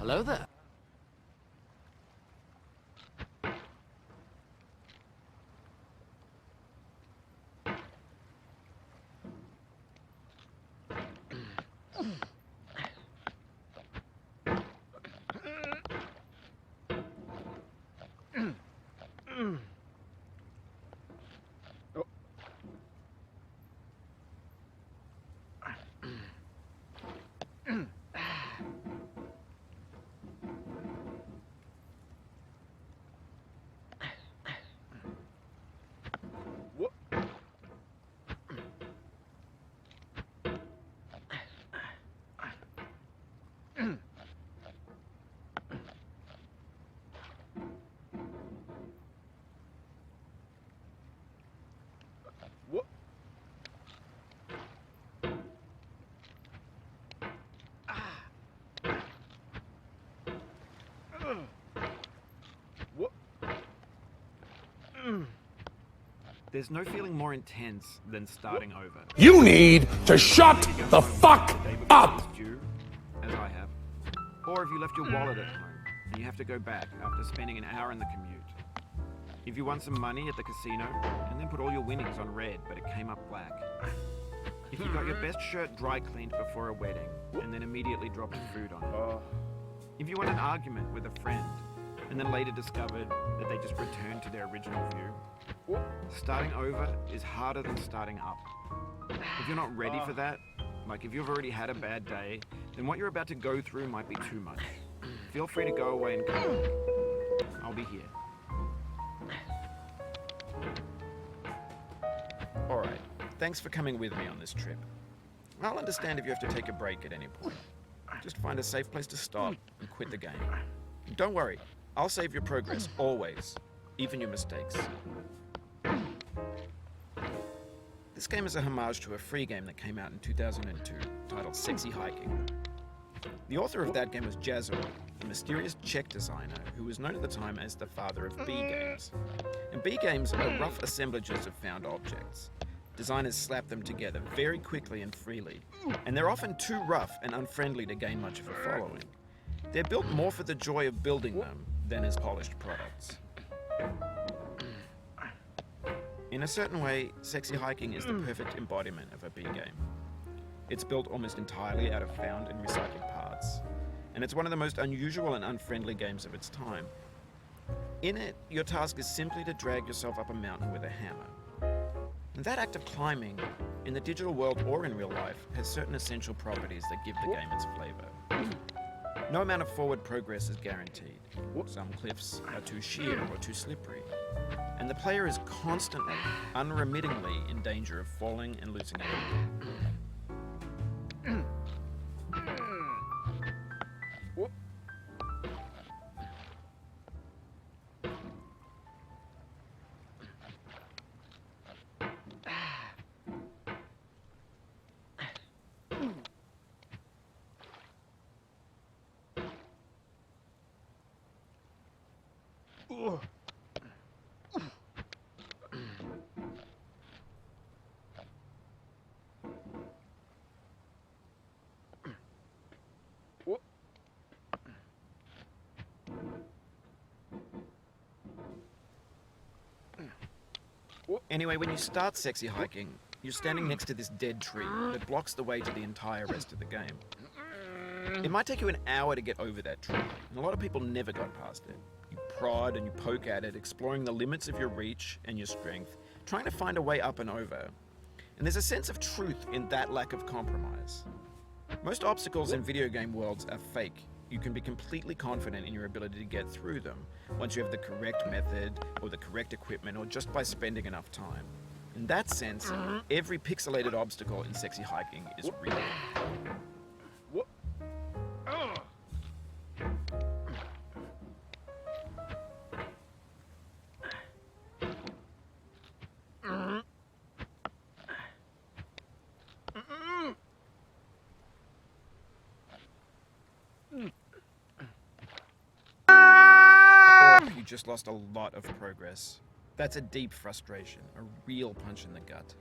Hello there. There's no feeling more intense than starting over. You need to shut the fuck up! Due, as I have. Or if you left your wallet at home and you have to go back after spending an hour in the commute. If you won some money at the casino and then put all your winnings on red but it came up black. If you got your best shirt dry cleaned before a wedding and then immediately dropped food on it. If you won an argument with a friend and then later discovered that they just returned to their original view. Starting over is harder than starting up. If you're not ready for that, like if you've already had a bad day, then what you're about to go through might be too much. Feel free to go away and come back. I'll be here. Alright, thanks for coming with me on this trip. I'll understand if you have to take a break at any point. Just find a safe place to stop and quit the game. Don't worry, I'll save your progress, always. Even your mistakes. This game is a homage to a free game that came out in 2002, titled Sexy Hiking. The author of that game was Jazzo, a mysterious Czech designer who was known at the time as the father of B games. And B games are rough assemblages of found objects. Designers slap them together very quickly and freely, and they're often too rough and unfriendly to gain much of a following. They're built more for the joy of building them than as polished products. In a certain way, Sexy Hiking is the perfect embodiment of a B game. It's built almost entirely out of found and recycled parts, and it's one of the most unusual and unfriendly games of its time. In it, your task is simply to drag yourself up a mountain with a hammer. And that act of climbing, in the digital world or in real life, has certain essential properties that give the game its flavor. No amount of forward progress is guaranteed. Some cliffs are too sheer or too slippery. And the player is constantly, unremittingly in danger of falling and losing a leg. Anyway, when you start Sexy Hiking, you're standing next to this dead tree that blocks the way to the entire rest of the game. It might take you an hour to get over that tree, and a lot of people never got past it. You prod and you poke at it, exploring the limits of your reach and your strength, trying to find a way up and over. And there's a sense of truth in that lack of compromise. Most obstacles in video game worlds are fake. You can be completely confident in your ability to get through them once you have the correct method or the correct equipment or just by spending enough time. In that sense, every pixelated obstacle in Sexy Hiking is real. You just lost a lot of progress. That's a deep frustration, a real punch in the gut.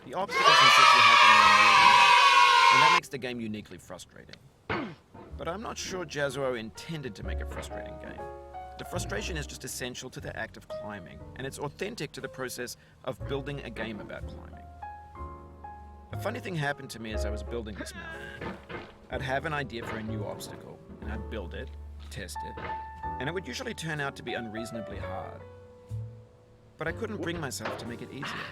The obstacles and such are happening in real life, and that makes the game uniquely frustrating. But I'm not sure Jazzuo intended to make a frustrating game. The frustration is just essential to the act of climbing, and it's authentic to the process of building a game about climbing. A funny thing happened to me as I was building this mountain. I'd have an idea for a new obstacle, and I'd build it, test it, and it would usually turn out to be unreasonably hard. But I couldn't bring myself to make it easier.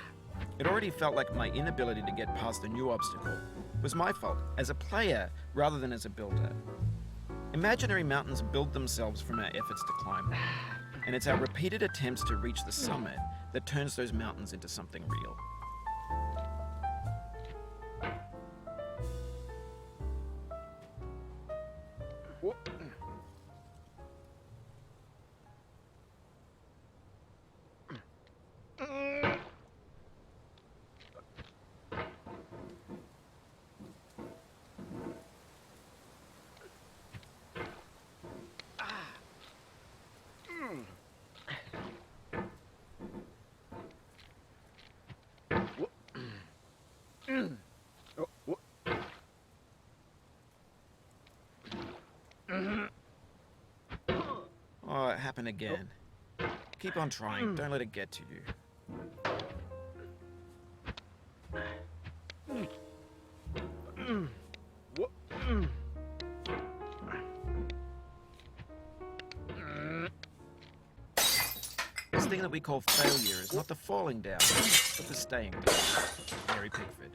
It already felt like my inability to get past the new obstacle was my fault as a player rather than as a builder. Imaginary mountains build themselves from our efforts to climb them, and it's our repeated attempts to reach the summit that turns those mountains into something real. Oh, it happened again. Keep on trying. Don't let it get to you. This thing that we call failure is not the falling down, but the staying down. Mary Pickford.